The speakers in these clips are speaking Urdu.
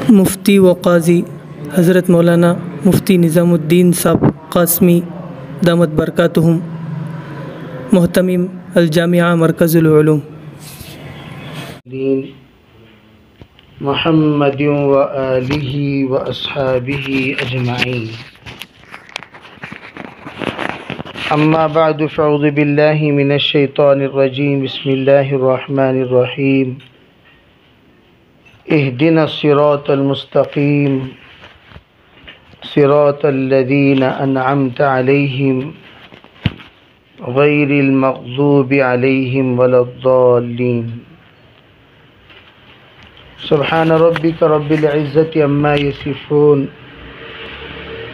مفتی و قاضی حضرت مولانا مفتی نظام الدین صاحب قاسمی دامت برکاتہم، محتمم الجامعہ مرکز العلوم، محمد و آلہ و اصحابہ اجمعین، اما بعد فاعوذ باللہ من الشیطان الرجیم، بسم اللہ الرحمن الرحیم، اہدنا الصراط المستقیم صراط الذین انعمت علیہم غیر المغضوب علیہم ولا الضالین۔ سبحان ربک رب العزة عما یصفون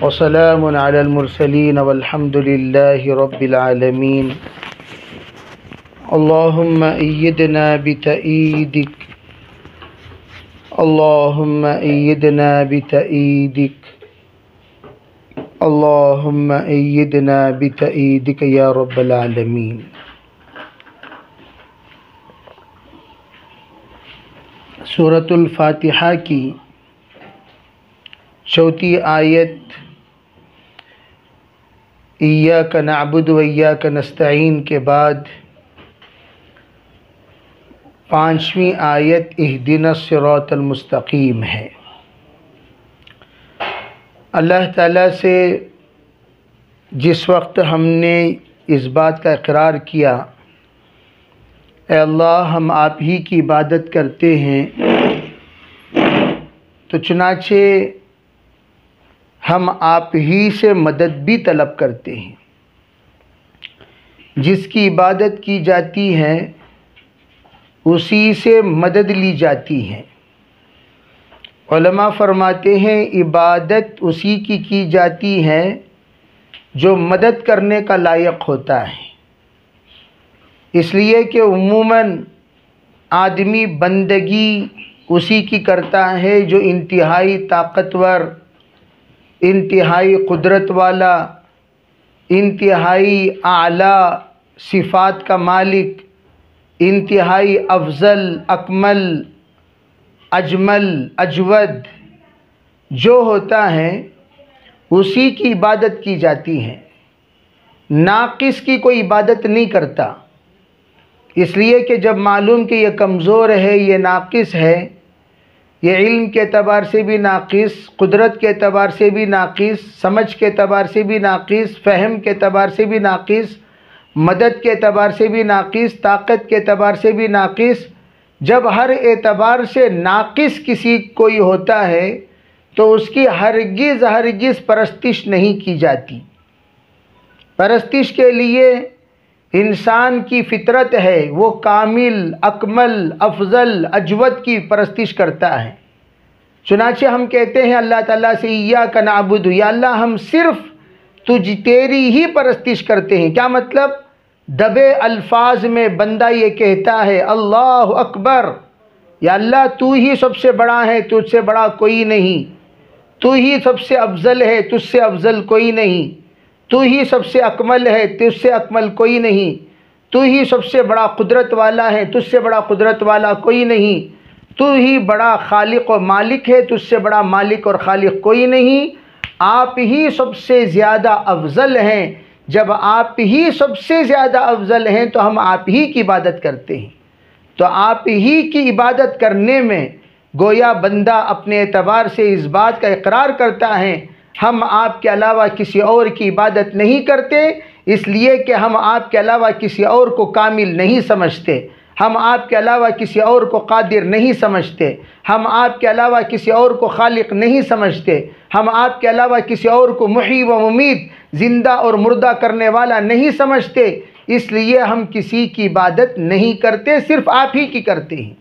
وسلام علی المرسلین والحمد للہ رب العالمین۔ اللہم ایدنا بتأییدک، اللہم ایدنا بتأییدک، اللہم ایدنا بتأییدک یا رب العالمین۔ سورۃ الفاتحہ کی چوتھی آیت ایاک نعبد و ایاک نستعین کے بعد پانچویں آیت اہدنا الصراط المستقیم ہے۔ اللہ تعالیٰ سے جس وقت ہم نے اس بات کا اقرار کیا، اے اللہ ہم آپ ہی کی عبادت کرتے ہیں، تو چنانچہ ہم آپ ہی سے مدد بھی طلب کرتے ہیں۔ جس کی عبادت کی جاتی ہے اسی سے مدد لی جاتی ہے۔ علماء فرماتے ہیں عبادت اسی کی جاتی ہے جو مدد کرنے کا لائق ہوتا ہے، اس لیے کہ عموماً آدمی بندگی اسی کی کرتا ہے جو انتہائی طاقتور، انتہائی قدرت والا، انتہائی اعلیٰ صفات کا مالک، انتہائی افضل، اکمل، اجمل، اجود جو ہوتا ہے اسی کی عبادت کی جاتی ہے۔ ناقص کی کوئی عبادت نہیں کرتا، اس لیے کہ جب معلوم کہ یہ کمزور ہے، یہ ناقص ہے، یہ علم کے اعتبار سے بھی ناقص، قدرت کے اعتبار سے بھی ناقص، سمجھ کے اعتبار سے بھی ناقص، فہم کے اعتبار سے بھی ناقص، مدد کے اعتبار سے بھی ناقص، طاقت کے اعتبار سے بھی ناقص، جب ہر اعتبار سے ناقص کسی کوئی ہوتا ہے تو اس کی ہرگز پرستش نہیں کی جاتی۔ پرستش کے لیے انسان کی فطرت ہے، وہ کامل، اکمل، افضل، اجود کی پرستش کرتا ہے۔ چنانچہ ہم کہتے ہیں اللہ تعالیٰ سے ایاک نعبد، یا اللہ ہم صرف تیری ہی پرستش کرتے ہیں۔ کیا مطلب؟ دبے الفاظ میں بندہ یہ کہتا ہے اللہ اکبر، یا اللہ تو ہی سب سے بڑا ہے، تجھ سے بڑا کوئی نہیں، تو ہی سب سے افضل ہے، تجھ سے افضل کوئی نہیں، تو ہی سب سے اکمل ہے، تجھ سے اکمل کوئی نہیں، تو ہی سب سے بڑا قدرت والا ہے، تجھ سے بڑا قدرت والا کوئی نہیں، تو ہی بڑا خالق و مالک ہے، تجھ سے بڑا مالک اور خالق کوئی نہیں، آپ ہی سب سے زیادہ افضل ہیں۔ جب آپ ہی سب سے زیادہ افضل ہیں تو ہم آپ ہی کی عبادت کرتے ہیں۔ تو آپ ہی کی عبادت کرنے میں گویا بندہ اپنے اعتبار سے اس بات کا اقرار کرتا ہے ہم آپ کے علاوہ کسی اور کی عبادت نہیں کرتے، اس لیے کہ ہم آپ کے علاوہ کسی اور کو کامل نہیں سمجھتے، ہم آپ کے علاوہ کسی اور کو قادر نہیں سمجھتے، ہم آپ کے علاوہ کسی اور کو خالق نہیں سمجھتے، ہم آپ کے علاوہ کسی اور کو محیی و ممیت، زندہ اور مردہ کرنے والا نہیں سمجھتے، اس لیے ہم کسی کی عبادت نہیں کرتے، صرف آپ ہی کی کرتے ہیں۔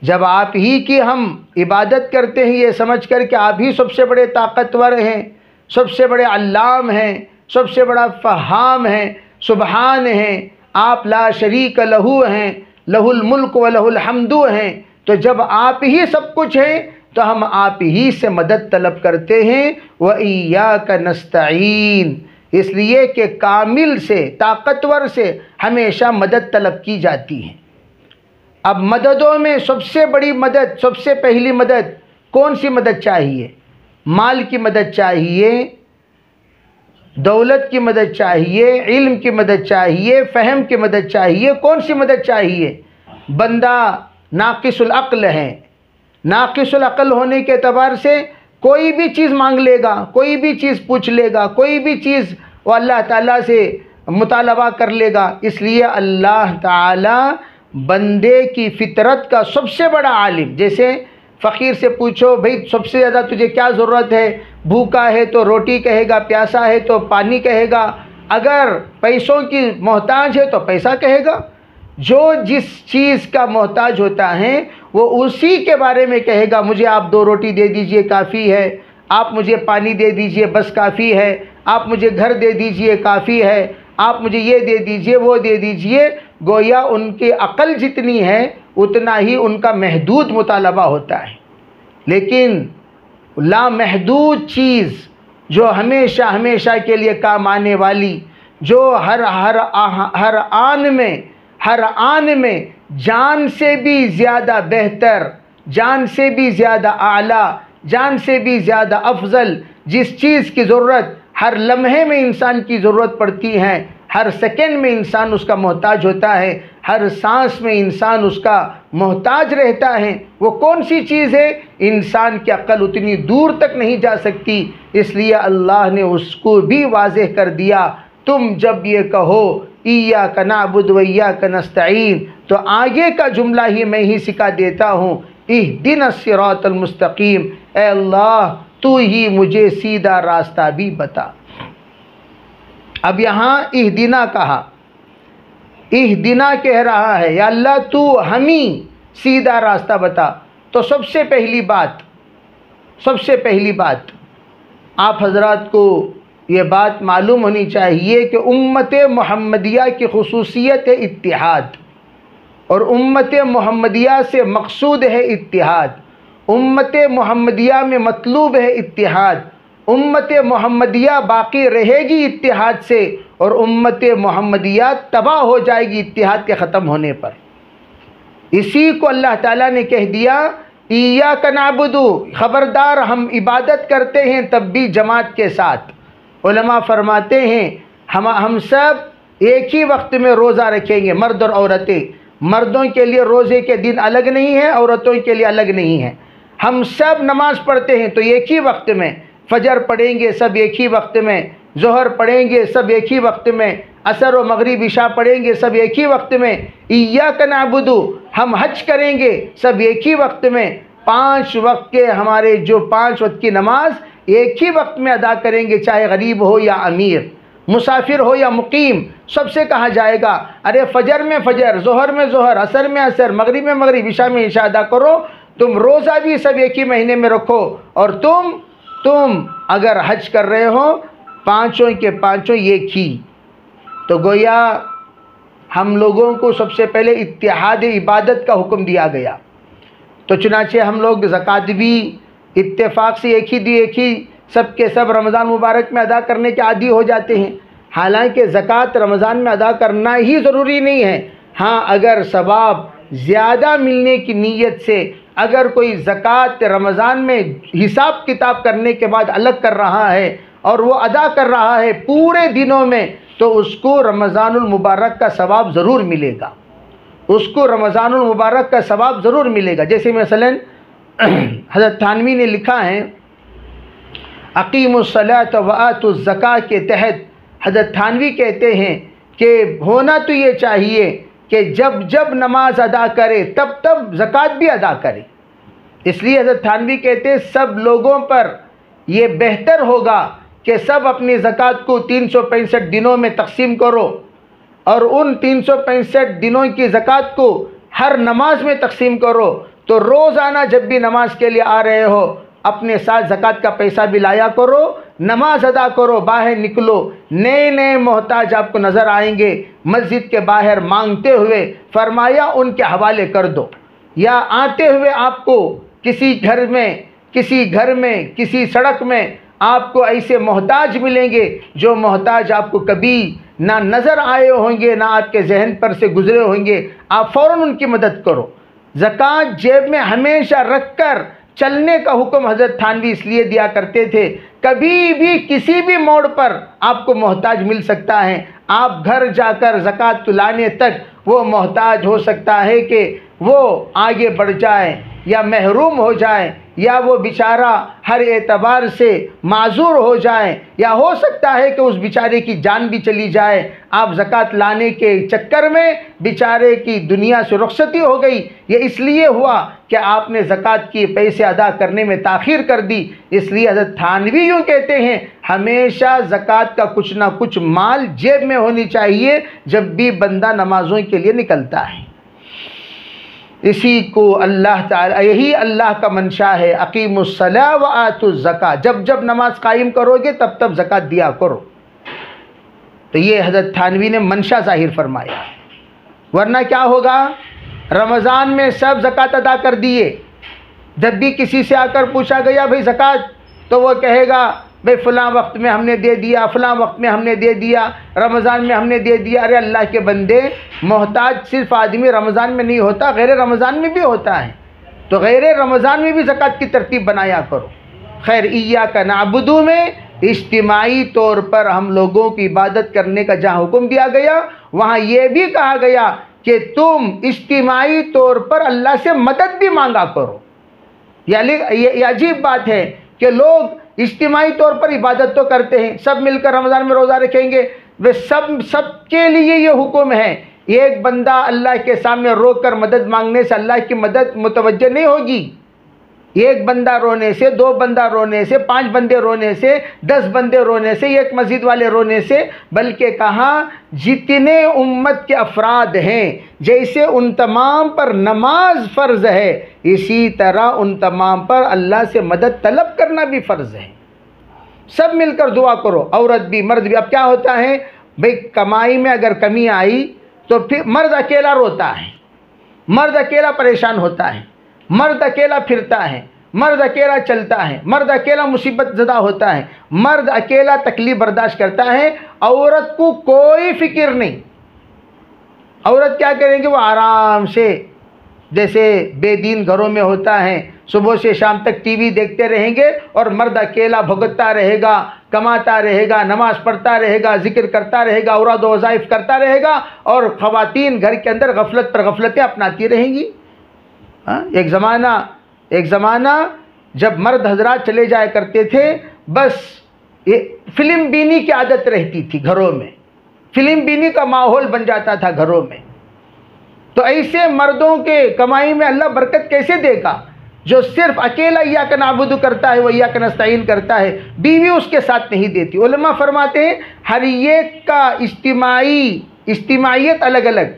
جب آپ ہی کی ہم عبادت کرتے ہیں یہ سمجھ کر کہ آپ ہی سب سے بڑے طاقتور ہیں، سب سے بڑے علام ہیں، سب سے بڑا فہام ہیں، سبحان ہیں، آپ لا شریک لہو ہیں، لہ الملک و لہ الحمد ہیں، تو جب آپ ہی سب کچھ ہیں تو ہم آپ ہی سے مدد طلب کرتے ہیں۔ وَإِيَّاكَ نَسْتَعِينُ، اس لیے کہ کامل سے، طاقتور سے ہمیشہ مدد طلب کی جاتی ہے۔ اب مددوں میں سب سے بڑی مدد، سب سے پہلی مدد کون سی مدد چاہیے؟ مال کی مدد چاہیے، دولت کی مدد چاہیے، علم کی مدد چاہیے، فہم کی مدد چاہیے، کون سی مدد چاہیے؟ بندہ ناقص العقل ہے، ناقص العقل ہونے کے اعتبار سے کوئی بھی چیز مانگ لے گا، کوئی بھی چیز پوچھ لے گا، کوئی بھی چیز وہ اللہ تعالیٰ سے مطالبہ کر لے گا۔ اس لیے اللہ تعالیٰ بندے کی فطرت کا سب سے بڑا عالم، جیسے فقیر سے پوچھو بھئی سب سے زیادہ تجھے کیا ضرورت ہے، بھوکا ہے تو روٹی کہے گا، پیاسا ہے تو پانی کہے گا، اگر پیسوں کی محتاج ہے تو پیسہ کہے گا۔ جو جس چیز کا محتاج ہوتا ہے وہ اسی کے بارے میں کہے گا، مجھے آپ 2 روٹی دے دیجئے کافی ہے، آپ مجھے پانی دے دیجئے بس کافی ہے، آپ مجھے گھر دے دیجئے کافی ہے، آپ مجھے یہ دے دیجئے وہ دے دیجئے۔ گویا ان کی عقل جتنی ہے اتنا ہی ان کا محدود مطالبہ ہوتا ہے، لیکن لامحدود چیز جو ہمیشہ ہمیشہ کے لیے کام آنے والی، جو ہر آن میں جان سے بھی زیادہ بہتر، جان سے بھی زیادہ اعلیٰ، جان سے بھی زیادہ افضل، جس چیز کی ضرورت ہر لمحے میں انسان کی ضرورت پڑتی ہے، ہر سیکنڈ میں انسان اس کا محتاج ہوتا ہے، ہر سانس میں انسان اس کا محتاج رہتا ہے، وہ کون سی چیز ہے؟ انسان کی عقل اتنی دور تک نہیں جا سکتی، اس لیے اللہ نے اس کو بھی واضح کر دیا۔ تم جب یہ کہو ایاک نعبد و ایاک نستعین تو آگے کا جملہ ہی میں ہی سکھا دیتا ہوں، اہدنا الصراط المستقیم، اے اللہ تو ہی مجھے سیدھا راستہ بھی بتا۔ اب یہاں اہدنا کہا، اہدنا کہہ رہا ہے یا اللہ تو ہمیں سیدھا راستہ بتا۔ تو سب سے پہلی بات آپ حضرات کو یہ بات معلوم ہونی چاہیے کہ امت محمدیہ کی خصوصیت ہے اتحاد، اور امت محمدیہ سے مقصود ہے اتحاد، امت محمدیہ میں مطلوب ہے اتحاد، امت محمدیہ باقی رہے گی اتحاد سے، اور امت محمدیہ تباہ ہو جائے گی اتحاد کے ختم ہونے پر۔ اسی کو اللہ تعالیٰ نے کہہ دیا ایاک نعبد، خبردار ہم عبادت کرتے ہیں تب بھی جماعت کے ساتھ۔ علماء فرماتے ہیں ہم سب ایک ہی وقت میں روزہ رکھیں گے، مرد اور عورتیں، مردوں کے لیے روزے کے دن الگ نہیں ہیں، عورتوں کے لیے الگ نہیں ہیں، ہم سب نماز پڑھتے ہیں تو ایک ہی وقت میں، فجر پڑھیں گے سب ایک ہی وقت میں، ظہر پڑھیں گے سب ایک ہی وقت میں، عصر و مغرب عشاء پڑھیں گے سب ایک ہی وقت میں، ایاک نعبد ہم حج کریں گے سب ایک ہی وقت میں، 5 وقت کے ہمارے جو 5 وقت کی نماز ایک ہی وقت میں ادا کریں گے، چاہے غریب ہو یا امیر، مسافر ہو یا مقیم، سب سے کہا جائے گا ارے فجر میں فجر، ظہر میں ظہر، عصر میں عصر، مغرب میں مغرب، عشاء میں عشاء ادا کرو، تم روزہ بھی سب ایک ہی مہینے میں رکھو، اور تم اگر حج کر رہے ہو 5 کے 5 ایک ہی۔ تو گویا ہم لوگوں کو سب سے پہلے اتحاد عبادت کا حکم دیا گیا، تو چنانچہ ہم لوگ زکوٰۃ بھی اتفاق سے ایک ہی سب کے سب رمضان مبارک میں ادا کرنے کے عادی ہو جاتے ہیں، حالانکہ زکوٰۃ رمضان میں ادا کرنا ہی ضروری نہیں ہے، ہاں اگر ثواب زیادہ ملنے کی نیت سے اگر کوئی زکوٰۃ رمضان میں حساب کتاب کرنے کے بعد الگ کر رہا ہے اور وہ ادا کر رہا ہے پورے دنوں میں، تو اس کو رمضان المبارک کا ثواب ضرور ملے گا، اس کو رمضان المبارک کا ثواب ضرور ملے گا۔ جیسے مثلا حضرت تھانوی نے لکھا ہے اقیموا الصلاۃ وآتوا الزکاۃ کے تحت، حضرت تھانوی کہتے ہیں کہ ہونا تو یہ چاہیے کہ جب نماز ادا کرے تب زکوٰۃ بھی ادا کرے، اس لیے حضرت تھانوی کہتے ہیں سب لوگوں پر یہ بہتر ہوگا کہ سب اپنی زکوٰۃ کو 365 دنوں میں تقسیم کرو، اور ان 365 دنوں کی زکوٰۃ کو ہر نماز میں تقسیم کرو، تو روزانہ جب بھی نماز کے لیے آ رہے ہو اپنے ساتھ زکوٰۃ کا پیسہ بھی لایا کرو، نماز ادا کرو، باہر نکلو، نئے محتاج آپ کو نظر آئیں گے مسجد کے باہر مانگتے ہوئے، فرمایا ان کے حوالے کر دو، یا آتے ہوئے آپ کو کسی گھر میں کسی سڑک میں آپ کو ایسے محتاج ملیں گے جو محتاج آپ کو کبھی نہ نظر آئے ہوں گے، نہ آپ کے ذہن پر سے گزرے ہوں گے، آپ فوراً ان کی مدد کرو۔ زکوٰۃ جیب میں ہمیشہ رکھ کر چلنے کا حکم حضرت تھانوی اس لیے دیا کرتے تھے، کبھی بھی کسی بھی موڑ پر آپ کو محتاج مل سکتا ہے، آپ گھر جا کر زکوٰۃ لانے تک وہ محتاج ہو سکتا ہے کہ وہ آگے بڑھ جائے یا محروم ہو جائے، یا وہ بیچارہ ہر اعتبار سے معذور ہو جائے، یا ہو سکتا ہے کہ اس بیچارے کی جان بھی چلی جائے۔ آپ زکوٰۃ لانے کے چکر میں بیچارے کی دنیا سے رخصتی ہو گئی، یہ اس لیے ہوا کہ آپ نے زکوٰۃ کی پیسے ادا کرنے میں تاخیر کر دی۔ اس لیے حضرت تھانوی یوں کہتے ہیں، ہمیشہ زکوٰۃ کا کچھ نہ کچھ مال جیب میں ہونی چاہیے جب بھی بندہ نمازوں کے لیے نکلتا ہے۔ اسی کو اللہ تعالی، یہی اللہ کا منشا ہے، اقیموا الصلاۃ وآتوا الزکاۃ، جب جب نماز قائم کرو گے تب تب زکوٰۃ دیا کرو۔ تو یہ حضرت تھانوی نے منشا ظاہر فرمایا، ورنہ کیا ہوگا؟ رمضان میں سب زکوٰۃ ادا کر دیے، جب بھی کسی سے آ کر پوچھا گیا بھئی زکوٰۃ، تو وہ کہے گا بھئی فلاں وقت میں ہم نے دے دیا، فلاں وقت میں ہم نے دے دیا، رمضان میں ہم نے دے دیا۔ ارے اللہ کے بندے، محتاج صرف آدمی رمضان میں نہیں ہوتا، غیر رمضان میں بھی ہوتا ہے، تو غیر رمضان میں بھی زکوٰۃ کی ترتیب بنایا کرو۔ خیر، ایاک نعبد میں اجتماعی طور پر ہم لوگوں کی عبادت کرنے کا جہاں حکم دیا گیا، وہاں یہ بھی کہا گیا کہ تم اجتماعی طور پر اللہ سے مدد بھی مانگا کرو۔ یہ عجیب بات ہے کہ لوگ اجتماعی طور پر عبادت تو کرتے ہیں، سب مل کر رمضان میں روزہ رکھیں گے، وہ سب کے لیے یہ حکم ہے۔ ایک بندہ اللہ کے سامنے رو کر مدد مانگنے سے اللہ کی مدد متوجہ نہیں ہوگی۔ ایک بندہ رونے سے، دو بندہ رونے سے، 5 بندے رونے سے، 10 بندے رونے سے، ایک مسجد والے رونے سے، بلکہ کہا جتنے امت کے افراد ہیں، جیسے ان تمام پر نماز فرض ہے، اسی طرح ان تمام پر اللہ سے مدد طلب کرنا بھی فرض ہے۔ سب مل کر دعا کرو، عورت بھی مرد بھی۔ اب کیا ہوتا ہے بھئی، کمائی میں اگر کمی آئی تو پھر مرد اکیلا روتا ہے، مرد اکیلا پریشان ہوتا ہے، مرد اکیلا پھرتا ہے، مرد اکیلا چلتا ہے، مرد اکیلا مصیبت زدہ ہوتا ہے، مرد اکیلا تکلیف برداشت کرتا ہے، عورت کو کوئی فکر نہیں۔ عورت کیا کریں گے؟ وہ آرام سے، جیسے بے دین گھروں میں ہوتا ہے، صبح سے شام تک ٹی وی دیکھتے رہیں گے، اور مرد اکیلا بھگتتا رہے گا، کماتا رہے گا، نماز پڑھتا رہے گا، ذکر کرتا رہے گا، اوراد و وظائف کرتا رہے گا، اور خواتین گھر کے اندر غفلت پر غفلتیں اپناتی رہیں گی۔ ایک زمانہ جب مرد حضرات چلے جایا کرتے تھے، بس فلم بینی کی عادت رہتی تھی گھروں میں، فلم بینی کا ماحول بن جاتا تھا گھروں میں۔ تو ایسے مردوں کے کمائی میں اللہ برکت کیسے دے گا جو صرف اکیلا ایاک نعبد کرتا ہے، وہ ایاک نستعین کرتا ہے، بیوی اس کے ساتھ نہیں دیتی۔ علماء فرماتے ہیں ہر ایک کا اجتماعیت الگ الگ،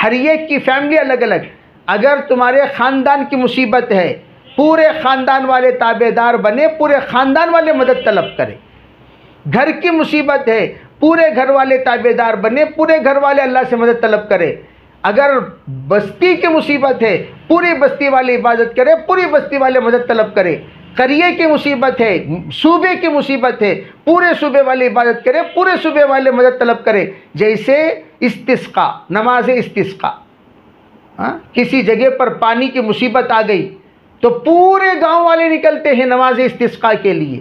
ہر ایک کی فیملی الگ الگ۔ اگر تمہارے خاندان کی مصیبت ہے، پورے خاندان والے تابع دار بنے، پورے خاندان والے مدد طلب کریں۔ گھر کی مصیبت ہے، پورے گھر والے تابع دار بنے، پورے گھر والے اللہ سے مدد طلب کرے۔ اگر بستی کی مصیبت ہے، پوری بستی والے عبادت کرے، پوری بستی والے مدد طلب کرے۔ قریے کی مصیبت ہے، صوبے کی مصیبت ہے، پورے صوبے والے عبادت کرے، پورے صوبے والے مدد طلب کرے۔ جیسے استسقاء، نماز استسقاء، کسی جگہ پر پانی کی مصیبت آ گئی تو پورے گاؤں والے نکلتے ہیں نماز استسقاء کے لیے،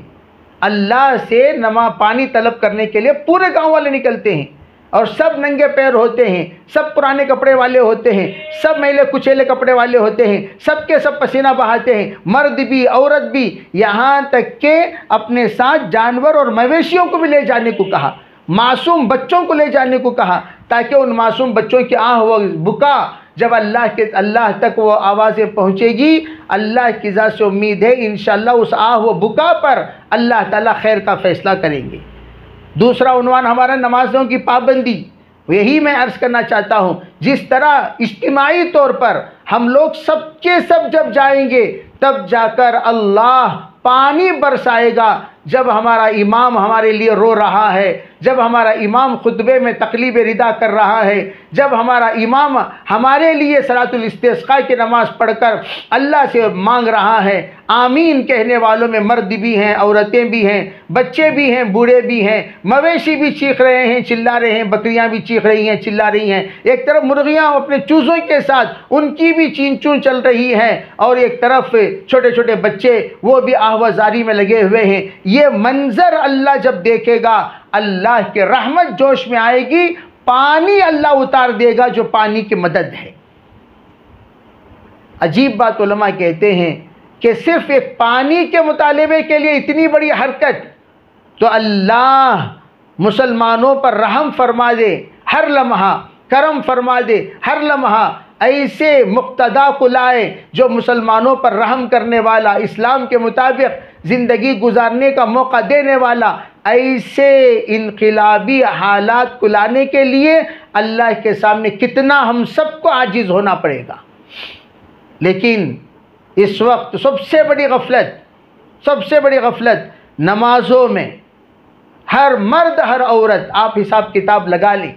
اللہ سے پانی طلب کرنے کے لیے پورے گاؤں والے نکلتے ہیں، اور سب ننگے پیر ہوتے ہیں، سب پرانے کپڑے والے ہوتے ہیں، سب میلے کچیلے کپڑے والے ہوتے ہیں، سب کے سب پسینہ بہاتے ہیں، مرد بھی عورت بھی، یہاں تک کہ اپنے ساتھ جانور اور مویشیوں کو بھی لے جانے کو کہا، معصوم بچوں کو لے جانے کو کہا، تاکہ ان معصوم بچوں کی آہ و بکا جب اللہ تک وہ آوازیں پہنچے گی، اللہ کی ذات سے امید ہے انشاءاللہ اس آہ و بکا پر اللہ تعالیٰ خیر کا فیصلہ کریں گے۔ دوسرا عنوان ہمارا نمازوں کی پابندی، یہی میں عرض کرنا چاہتا ہوں، جس طرح اجتماعی طور پر ہم لوگ سب کے سب جب جائیں گے تب جا کر اللہ پانی برسائے گا، جب ہمارا امام ہمارے لیے رو رہا ہے، جب ہمارا امام خطبے میں تقلیب ردا کر رہا ہے، جب ہمارا امام ہمارے لیے صلاۃ الاستسقاء کی نماز پڑھ کر اللہ سے مانگ رہا ہے، آمین کہنے والوں میں مرد بھی ہیں، عورتیں بھی ہیں، بچے بھی ہیں، بوڑھے بھی ہیں، مویشی بھی چیخ رہے ہیں، چلا رہے ہیں، بکریاں بھی چیخ رہی ہیں، چلا رہی ہیں، ایک طرف مرغیاں اپنے چوزوں کے ساتھ ان کی بھی چین چون چل رہی ہے، اور ایک طرف چھوٹے چھوٹے بچے وہ بھی آہوازاری میں لگے ہوئے ہیں۔ یہ منظر اللہ جب دیکھے گا، اللہ کے رحمت جوش میں آئے گی، پانی اللہ اتار دے گا جو پانی کی مدد ہے۔ عجیب بات، علماء کہتے ہیں کہ صرف ایک پانی کے مطالبے کے لیے اتنی بڑی حرکت، تو اللہ مسلمانوں پر رحم فرما دے، ہر لمحہ کرم فرما دے، ہر لمحہ ایسے مقتدا کو لائے جو مسلمانوں پر رحم کرنے والا، اسلام کے مطابق زندگی گزارنے کا موقع دینے والا، ایسے انقلابی حالات کو لانے کے لیے اللہ کے سامنے کتنا ہم سب کو عاجز ہونا پڑے گا۔ لیکن اس وقت سب سے بڑی غفلت نمازوں میں، ہر مرد ہر عورت، آپ حساب کتاب لگا لیں۔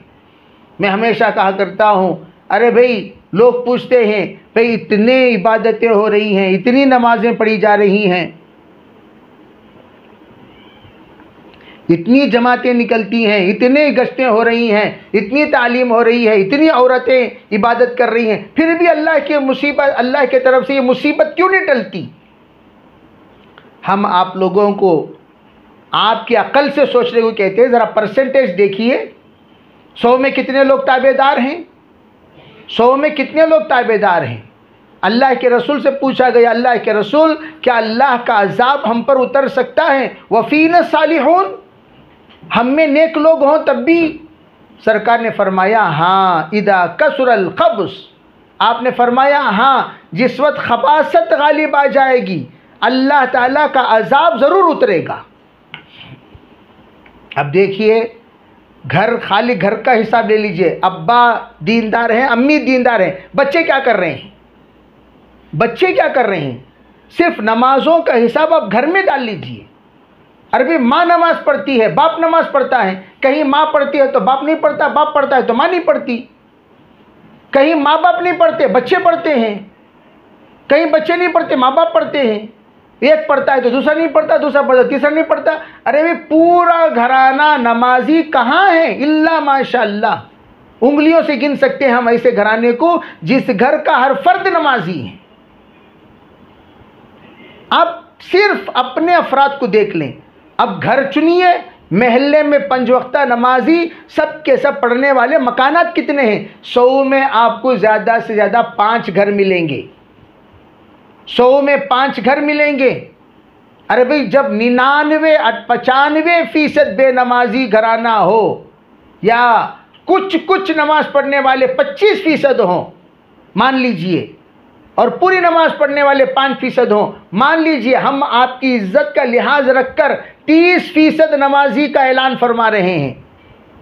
میں ہمیشہ کہا کرتا ہوں، ارے بھائی لوگ پوچھتے ہیں بھائی اتنے عبادتیں ہو رہی ہیں، اتنی نمازیں پڑھی جا رہی ہیں، اتنی جماعتیں نکلتی ہیں، اتنے گشتیں ہو رہی ہیں، اتنی تعلیم ہو رہی ہے، اتنی عورتیں عبادت کر رہی ہیں، پھر بھی اللہ کی طرف سے یہ مصیبت کیوں نہیں ٹلتی؟ ہم آپ لوگوں کو آپ کی عقل سے سوچنے کو کہتے ہیں، ذرا پرسنٹیج دیکھیے، 100 میں کتنے لوگ تابع دار ہیں؟ 100 میں کتنے لوگ تابع دار ہیں؟ اللہ کے رسول سے پوچھا گیا، اللہ کے رسول کیا اللہ کا عذاب ہم پر اتر سکتا ہے؟ وَفِينَا الصَّالِحُونَ، ہم میں نیک لوگ ہوں تب بھی؟ سرکار نے فرمایا ہاں، اذا کثر الخبث، آپ نے فرمایا ہاں، جس وقت خباثت غالب آ جائے گی اللہ تعالیٰ کا عذاب ضرور اترے گا۔ اب دیکھیے، خالی گھر کا حساب لے لیجئے، ابا دیندار ہیں، امی دیندار ہیں، بچے کیا کر رہے ہیں؟ صرف نمازوں کا حساب آپ گھر میں ڈال لیجئے۔ عربی ماں نماز پڑھتی ہے، باپ نماز پڑھتا ہے، کہیں ماں پڑھتی ہے تو باپ نہیں پڑھتا، باپ پڑھتا ہے تو ماں نہیں پڑھتی، کہیں ماں باپ نہیں پڑھتے بچے پڑھتے ہیں، کہیں بچے نہیں پڑھتے ماں باپ پڑھتے ہیں، ایک پڑھتا ہے تو دوسرا نہیں پڑھتا، دوسرا پڑھتا ہے تیسرا نہیں پڑھتا۔ ارے بھی پورا گھرانہ نمازی کہاں ہے؟ الا ماشاء اللہ، انگلیوں سے گن سکتے ہیں ہم ایسے گھرانے کو جس گھر کا ہر فرد نمازی ہے۔ اب صرف اپنے افراد کو دیکھ لیں، اب گھر چنیے، محلے میں 5 وقتہ نمازی سب کے سب پڑھنے والے مکانات کتنے ہیں؟ 100 میں آپ کو زیادہ سے زیادہ 5 گھر ملیں گے، 100 میں 5 گھر ملیں گے۔ ارے بھئی جب 95% بے نمازی گھرانہ ہو، یا کچھ نماز پڑھنے والے 25% ہوں مان لیجئے، اور پوری نماز پڑھنے والے 5% ہوں مان لیجئے، ہم آپ کی عزت کا لحاظ رکھ کر 30% نمازی کا اعلان فرما رہے ہیں،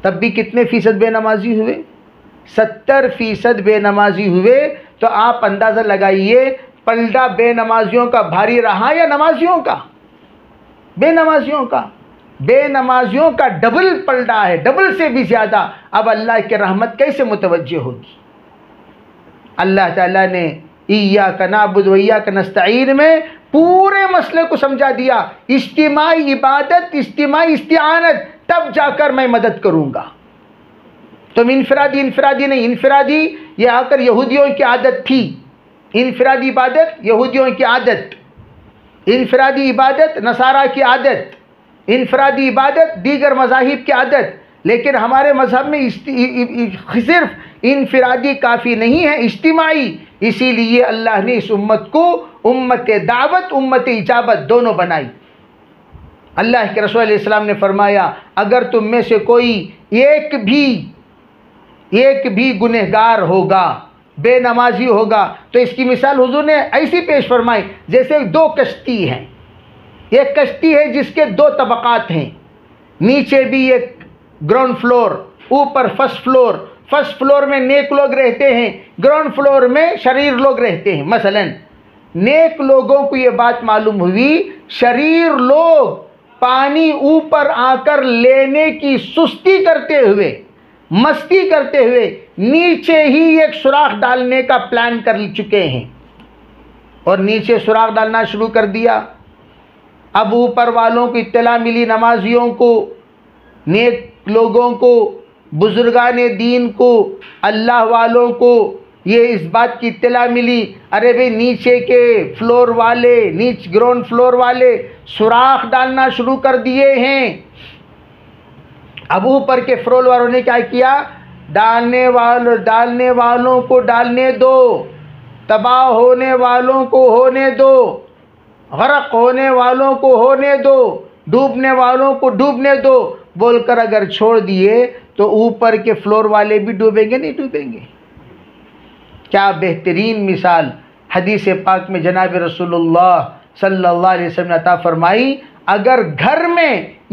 تب بھی کتنے فیصد بے نمازی ہوئے؟ 70% بے نمازی ہوئے۔ تو آپ اندازہ لگائیے پلڑا بے نمازیوں کا بھاری رہا یا نمازیوں کا؟ بے نمازیوں کا ڈبل پلڑا ہے، ڈبل سے بھی زیادہ۔ اب اللہ کی رحمت کیسے متوجہ ہوگی؟ اللہ تعالیٰ نے ایاک نعبد و ایاک نستعین میں پورے مسئلے کو سمجھا دیا، اجتماعی عبادت، اجتماعی استعانت، تب جا کر میں مدد کروں گا۔ تم انفرادی نہیں، انفرادی یہ آ کر یہودیوں کی عادت تھی، انفرادی عبادت یہودیوں کی عادت، انفرادی عبادت نصارہ کی عادت، انفرادی عبادت دیگر مذاہب کی عادت، لیکن ہمارے مذہب میں صرف انفرادی کافی نہیں ہے، اجتماعی۔ اسی لیے اللہ نے اس امت کو امت دعوت، امت اجابت دونوں بنائی۔ اللہ کے رسول علیہ السلام نے فرمایا اگر تم میں سے کوئی ایک بھی گنہگار ہوگا، بے نمازی ہوگا، تو اس کی مثال حضور نے ایسی پیش فرمائی جیسے 2 کشتی ہیں۔ ایک کشتی ہے جس کے 2 طبقات ہیں، نیچے بھی ایک گراؤنڈ فلور، اوپر فرسٹ فلور میں نیک لوگ رہتے ہیں، گراؤنڈ فلور میں شریر لوگ رہتے ہیں۔ مثلا نیک لوگوں کو یہ بات معلوم ہوئی، شریر لوگ پانی اوپر آ کر لینے کی سستی کرتے ہوئے، مستی کرتے ہوئے نیچے ہی ایک سوراخ ڈالنے کا پلان کر چکے ہیں اور نیچے سوراخ ڈالنا شروع کر دیا۔ اب اوپر والوں کو اطلاع ملی، نمازیوں کو، نیک لوگوں کو، بزرگان دین کو، اللہ والوں کو یہ اس بات کی اطلاع ملی، ارے بھئی نیچے کے فلور والے، گراؤنڈ فلور والے سوراخ ڈالنا شروع کر دیے ہیں۔ اب اوپر کے فلور والوں نے کیا کیا؟ ڈالنے والوں کو ڈالنے دو، تباہ ہونے والوں کو ہونے دو، غرق ہونے والوں کو ہونے دو، ڈوبنے والوں کو ڈوبنے دو بول کر اگر چھوڑ دیے تو اوپر کے فلور والے بھی ڈوبیں گے؟ نہیں ڈوبیں گے۔ کیا بہترین مثال حدیث پاک میں جناب رسول اللہ صلی اللہ علیہ وسلم نے عطا فرمائی۔ اگر گھر میں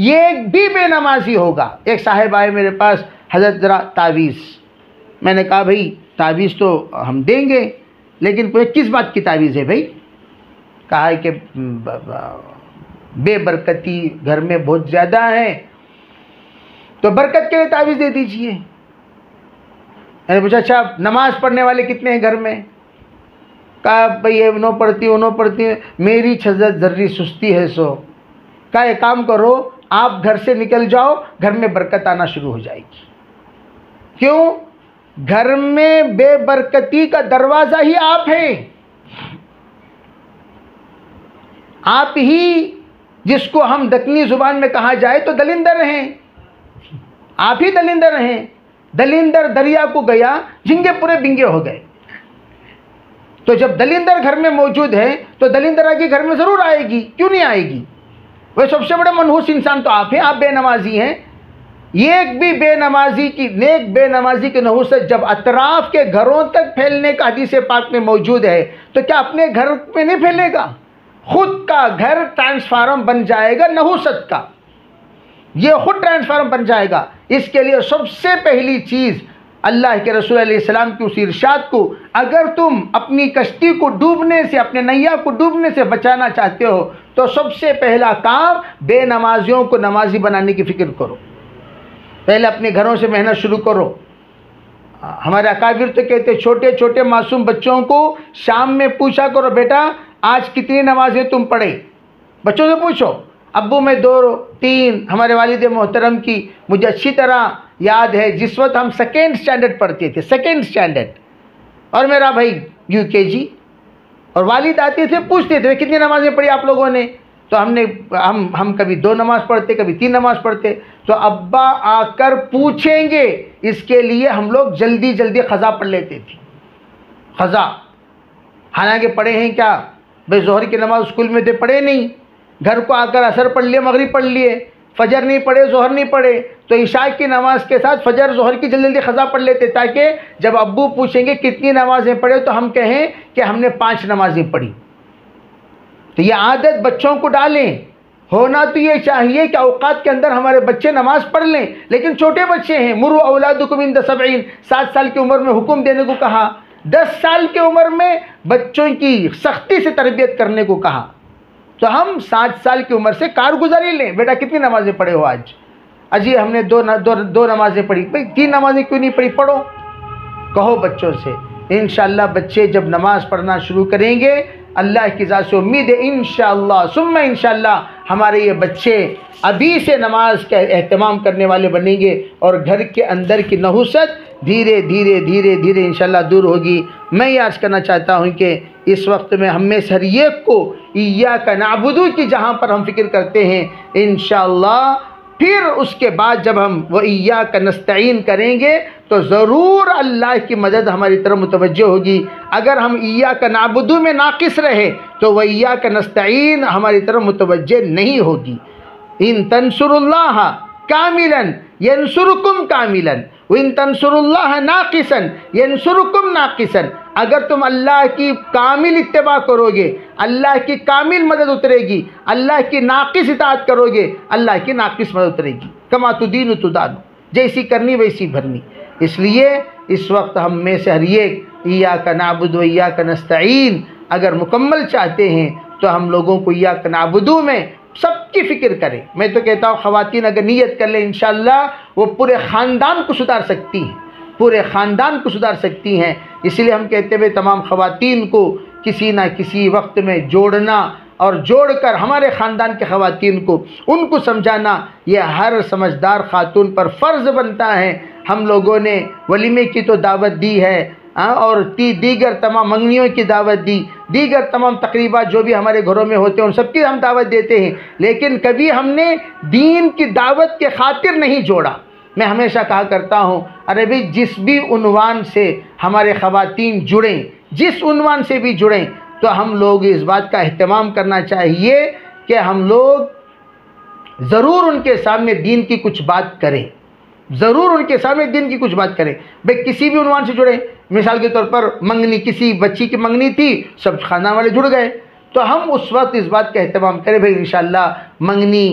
ایک بھی بے نمازی ہوگا، ایک صاحب آئے میرے پاس، حضرت ذرا تعویذ، میں نے کہا بھائی تعویذ تو ہم دیں گے لیکن کس بات کی تعویذ ہے بھائی؟ کہا ہے کہ بے برکتی گھر میں بہت زیادہ ہے تو برکت کے لیے تعویذ دے دیجئے۔ میں نے پوچھا اچھا نماز پڑھنے والے کتنے ہیں گھر میں؟ کہا بھئی یہ انہوں پڑھتی انہوں پڑھتی ہیں، میری چھزت ذری سستی ہے سو۔ کہا ایک کام کرو، آپ گھر سے نکل جاؤ، گھر میں برکت آنا شروع ہو جائے گی۔ کیوں؟ گھر میں بے برکتی کا دروازہ ہی آپ ہیں، آپ ہی جس کو ہم دکنی زبان میں کہا جائے تو دلندر ہیں، آپ ہی دلندر ہیں۔ دلندر دریا کو گیا، جھنگے پورے بنگے ہو گئے۔ تو جب دلندر گھر میں موجود ہے تو دلندر آگے گھر میں ضرور آئے گی، کیوں نہیں آئے گی؟ وہ سب سے بڑا منحوس انسان تو آپ ہیں، آپ بے نمازی ہیں۔ ایک بھی بے نمازی کی، نیک بے نمازی کی نحوست جب اطراف کے گھروں تک پھیلنے کا حدیث پاک میں موجود ہے تو کیا اپنے گھر میں نہیں پھیلے گا؟ خود کا گھر ٹرانسفارم بن جائے گا نحوست کا، یہ خود ٹرانسفارم بن جائے گا۔ اس کے لیے سب سے پہلی چیز اللہ کے رسول علیہ السلام کی اس ارشاد کو، اگر تم اپنی کشتی کو ڈوبنے سے، اپنے نیا کو ڈوبنے سے بچانا چاہتے ہو تو سب سے پہلا کام بے نمازیوں کو نمازی بنانے کی فکر کرو۔ پہلے اپنے گھروں سے محنت شروع کرو۔ ہمارے اکابر تو کہتے چھوٹے چھوٹے معصوم بچوں کو شام میں پوچھا کرو، بیٹا آج کتنی نمازیں تم پڑھے؟ بچوں سے پوچھو، ابو میں 2 3۔ ہمارے والد محترم کی مجھے اچھی طرح یاد ہے، جس وقت ہم سیکنڈ سٹینڈرڈ پڑھتے تھے، سیکنڈ سٹینڈرڈ، اور میرا بھائی UKG، اور والد آتے تھے پوچھتے تھے کتنی نمازیں پڑھی آپ لوگوں نے؟ تو ہم کبھی 2 نماز پڑھتے، کبھی 3 نماز پڑھتے، تو ابا آ کر پوچھیں گے، اس کے لیے ہم لوگ جلدی جلدی قضا پڑھ لیتے تھے، قضا۔ حالانکہ پڑھے ہیں کیا بھائی؟ ظہر کی نماز اسکول میں تھے، پڑھے نہیں، گھر کو آ کر عصر پڑھ لیے، مغرب پڑھ لیے، فجر نہیں پڑھے، ظہر نہیں پڑھے، تو عشاء کی نماز کے ساتھ فجر ظہر کی جلدی جلدی قضا پڑھ لیتے تاکہ جب ابو پوچھیں گے کتنی نمازیں پڑھے تو ہم کہیں کہ ہم نے 5 نمازیں پڑھی۔ تو یہ عادت بچوں کو ڈالیں۔ ہونا تو یہ چاہیے کہ اوقات کے اندر ہمارے بچے نماز پڑھ لیں، لیکن چھوٹے بچے ہیں، مروا اولادکم عند 7، 7 سال کی عمر میں حکم دینے کو کہا، 10 سال کی عمر میں بچوں کی سختی سے تربیت کرنے کو کہا، تو ہم 7 سال کی عمر سے کارگزاری لیں، بیٹا کتنی نمازیں پڑھے ہو آج؟ اجی ہم نے دو نمازیں پڑھی، بھائی 3 نمازیں کیوں نہیں پڑھی؟ پڑھو، کہو بچوں سے۔ انشاءاللہ بچے جب نماز پڑھنا شروع کریں گے، اللہ کی ذات سے امید ہے انشاءاللہ ثم انشاءاللہ ہمارے یہ بچے ابھی سے نماز کا اہتمام کرنے والے بنیں گے، اور گھر کے اندر کی نحوست دھیرے دھیرے دھیرے دھیرے انشاءاللہ دور ہوگی۔ میں یہ عرض کرنا چاہتا ہوں کہ اس وقت میں ہم میں سے ہر ایک کو ایاک نعبدو کی جہاں پر ہم فکر کرتے ہیں، انشاءاللہ پھر اس کے بعد جب ہم وہ ایاک نستعین کریں گے تو ضرور اللہ کی مدد ہماری طرف متوجہ ہوگی۔ اگر ہم ایاک نعبدو میں ناقص رہے تو وہ ایاک نستعین ہماری طرف متوجہ نہیں ہوگی۔ ان تنصروا اللہ کاملا ینصرکم کاملا وان تنصروا اللہ ناقصا ینصرکم ناقصا۔ اگر تم اللہ کی کامل اتباع کرو گے، اللہ کی کامل مدد اترے گی، اللہ کی ناقص اطاعت کرو گے، اللہ کی ناقص مدد اترے گی۔ کما تدین تدان، جیسی کرنی ویسی بھرنی۔ اس لیے اس وقت ہم میں سے ہر ایک ایاک نعبد و ایاک نستعین اگر مکمل چاہتے ہیں تو ہم لوگوں کو ایاک نعبدو میں سب کی فکر کریں. میں تو کہتا ہوں خواتین اگر نیت کر لیں انشاءاللہ وہ پورے خاندان کو سدھار سکتی ہیں، پورے خاندان کو سدھار سکتی ہیں. اس لیے ہم کہتے ہیں تمام خواتین کو کسی نہ کسی وقت میں جوڑنا اور جوڑ کر ہمارے خاندان کے خواتین کو ان کو سمجھانا یہ ہر سمجھدار خاتون پر فرض بنتا ہے. ہم لوگوں نے ولیمے کی تو دعوت دی ہے اور دیگر تمام منگنیوں کی دعوت دی، دیگر تمام تقریبات جو بھی ہمارے گھروں میں ہوتے ہیں ان سب کی ہم دعوت دیتے ہیں، لیکن کبھی ہم نے دین کی دعوت کے خاطر نہیں جوڑا. میں ہمیشہ کہا کرتا ہوں ارے بھئی جس بھی عنوان سے ہمارے خواتین جڑیں، جس عنوان سے بھی جڑیں، تو ہم لوگ اس بات کا اہتمام کرنا چاہیے کہ ہم لوگ ضرور ان کے سامنے دین کی کچھ بات کریں، ضرور ان کے سامنے دین کی کچھ بات کریں. بھئی کسی بھی عنوان سے جڑیں، مثال کے طور پر منگنی، کسی بچی کی منگنی تھی، سب خاندان والے جڑ گئے، تو ہم اس وقت اس بات کا اہتمام کریں بھئی انشاءاللہ منگنی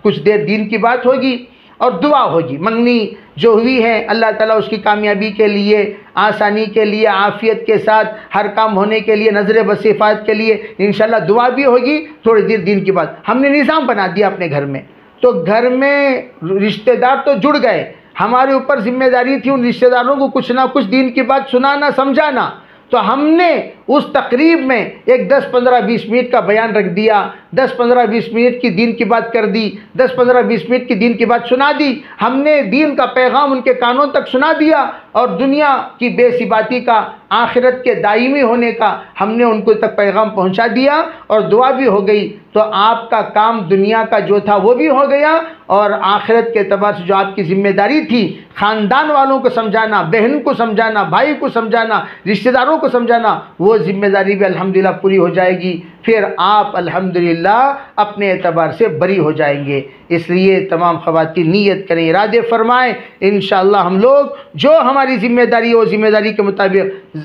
کچھ دیر دین کی بات ہوگی اور دعا ہوگی. منگنی جو ہوئی ہے اللہ تعالیٰ اس کی کامیابی کے لیے، آسانی کے لیے، عافیت کے ساتھ ہر کام ہونے کے لیے، نظر بس حفاظت کے لیے انشاءاللہ دعا بھی ہوگی. تھوڑی دیر دین کی بات ہم نے نظام بنا دیا اپنے گھر میں، تو گھر میں رشتہ دار تو جڑ گئے، ہمارے اوپر ذمہ داری تھی ان رشتہ داروں کو کچھ نہ کچھ دین کی بات سنانا، سمجھانا. تو ہم نے اس تقریب میں ایک 10-15-20 منٹ کا بیان رکھ دیا، 10-15-20 منٹ کی دین کی بات کر دی، 10-15-20 منٹ کی دین کی بات سنا دی. ہم نے دین کا پیغام ان کے کانوں تک سنا دیا اور دنیا کی بے ثباتی کا، آخرت کے دائمی ہونے کا ہم نے ان کو تک پیغام پہنچا دیا اور دعا بھی ہو گئی. تو آپ کا کام دنیا کا جو تھا وہ بھی ہو گیا اور آخرت کے اعتبار سے جو آپ کی ذمہ داری تھی خاندان والوں کو سمجھانا، بہن کو سمجھانا، بھائی کو سمجھانا، رشتہ داروں کو سمجھانا، وہ ذمہ داری بھی الحمدللہ پوری ہو جائے گی. پھر آپ الحمدللہ اپنے اعتبار سے بری ہو جائیں گے. اس لیے تمام خواتین نیت کریں، ارادے فرمائیں، انشاءاللہ ہم لوگ جو ہماری ذمہ داری ہے وہ ذمہ داری کے مطابق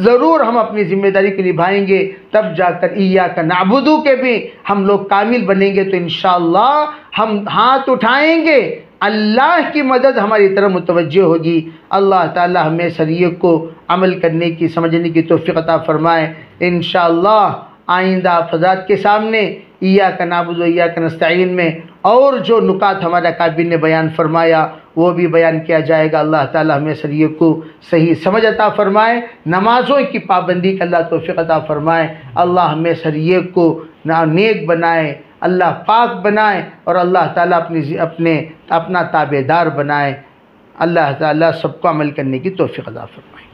ضرور ہم اپنی ذمہ داری کو نبھائیں گے. تب جا کر ایاک نعبد کے بھی ہم لوگ کامل بنیں گے. تو انشاءاللہ ہم ہاتھ اٹھائیں گے، اللہ کی مدد ہماری طرف متوجہ ہوگی. اللہ تعالی ہمیں شریعت کو عمل کرنے کی، سمجھنے کی توفیق عطا فرمائے. انشاءاللہ آئندہ فضات کے سامنے ایاک نعبد و ایاک نستعین میں اور جو نکات ہمارا کابل نے بیان فرمایا وہ بھی بیان کیا جائے گا. اللہ تعالی ہمیں شریعت کو صحیح سمجھ عطا فرمائے، نمازوں کی پابندی کا اللہ توفیق عطا فرمائے. اللہ ہمیں شریعت کو نیک بنائے، اللہ پاک بنائے اور اللہ تعالیٰ اپنا تابع دار بنائے. اللہ تعالیٰ سب کو عمل کرنے کی توفیق عطا فرمائے.